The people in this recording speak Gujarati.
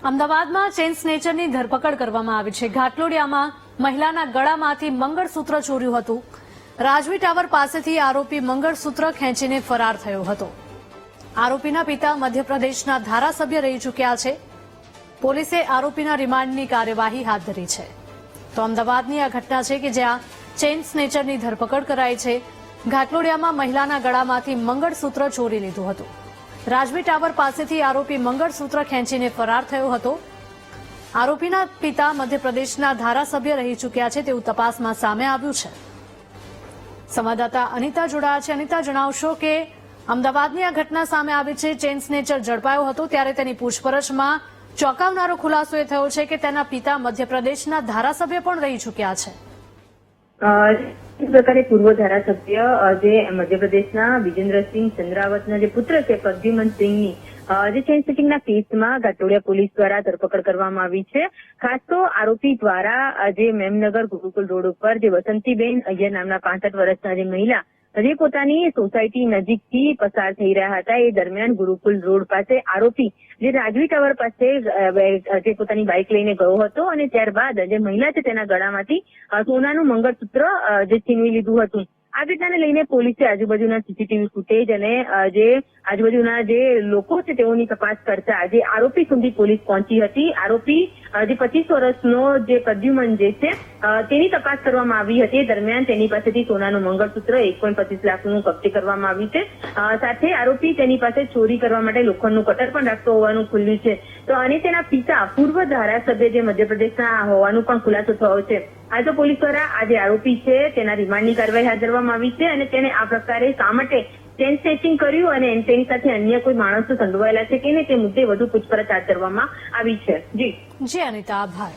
અમદાવાદમાં ચેઇન સ્નેચરની ધરપકડ કરવામાં આવી છે। ઘાટલોડિયામાં મહિલાના ગળામાંથી મંગળસૂત્ર ચોર્યું હતું। રાજવી ટાવર પાસેથી આરોપી મંગળસૂત્ર ખેંચીને ફરાર થયો હતો। આરોપીના પિતા મધ્યપ્રદેશના ધારાસભ્ય રહી ચૂક્યા છે। પોલીસે આરોપીના રિમાન્ડની કાર્યવાહી હાથ ધરી છે। તો અમદાવાદની આ ઘટના છે કે જ્યાં ચેઇન સ્નેચરની ધરપકડ કરાઈ છે। ઘાટલોડિયામાં મહિલાના ગળામાંથી મંગળસૂત્ર ચોરી લીધું હતું। રાજવી ટાવર પાસેથી આરોપી મંગળસૂત્ર ખેંચીને ફરાર થયો હતો। આરોપીના પિતા મધ્યપ્રદેશના ધારાસભ્ય રહી ચૂક્યા છે તેવું તપાસમાં સામે આવ્યું છે। સંવાદદાતા અનિતા જોડાયા છે। અનિતા, જણાવશો કે અમદાવાદની આ ઘટના સામે આવી છે। ચેઇન સ્નેચર ઝડપાયો હતો ત્યારે તેની પૂછપરછમાં ચોંકાવનારો ખુલાસો એ થયો છે કે તેના પિતા મધ્યપ્રદેશના ધારાસભ્ય પણ રહી ચૂક્યા છે। इस प्रकार पूर्व धारासभ्य जे मध्यप्रदेशना विजेन्द्रसिंह चंद्रावतना जे पुत्र छे प्रद्युमन सिंहनी જે ચેઇન સ્નેચિંગના કેસમાં ઘાટલોડિયા પોલીસ દ્વારા ધરપકડ કરવામાં આવી છે। ખાસ તો આરોપી દ્વારા જે મેમનગર ગુરુકુલ રોડ ઉપર જે વસંતીબેન અય્યર નામના 65 વર્ષના જે મહિલા જે પોતાની સોસાયટી નજીકથી પસાર થઈ રહ્યા હતા એ દરમિયાન ગુરુકુલ રોડ પાસે આરોપી જે રાજવી ટાવર પાસે જે પોતાની બાઇક લઈને ગયો હતો અને ત્યારબાદ જે મહિલા છે તેના ગળામાંથી સોનાનું મંગળસૂત્ર જે છીનવી લીધું હતું। આ ઘટનાને લઈને પોલીસે આજુબાજુના સીસીટીવી ફૂટેજ અને જે આજુબાજુના જે લોકો છે તેઓની તપાસ કરતા જે આરોપી સુધી પોલીસ પહોંચી હતી। આરોપી જે 25 વર્ષનો જે પ્રદ્યુમન જે છે તેની તપાસ કરવામાં આવી હતી। દરમિયાન તેની પાસેથી સોનાનું મંગળસૂત્ર 1.25 લાખનું કબજે કરવામાં આવ્યું છે। સાથે આરોપી તેની પાસે ચોરી કરવા માટે લોખંડનું કટર પણ રાખતો હોવાનું ખુલ્યું છે। તો અને તેના પિતા પૂર્વ ધારાસભ્ય જે મધ્યપ્રદેશના હોવાનું પણ ખુલાસો થયો છે। આ તો પોલીસ દ્વારા આ જે આરોપી છે તેના રિમાન્ડની કાર્યવાહી હાથ ધરવામાં આવી છે અને તેને આ પ્રકારે શા માટે ચેઇન સ્નેચિંગ કર્યું અને તેની સાથે અન્ય કોઈ માણસો સંડોવાયેલા છે કે નહીં તે મુદ્દે વધુ પૂછપરછ હાથ ધરવામાં આવી છે। જી અનિતા, આભાર।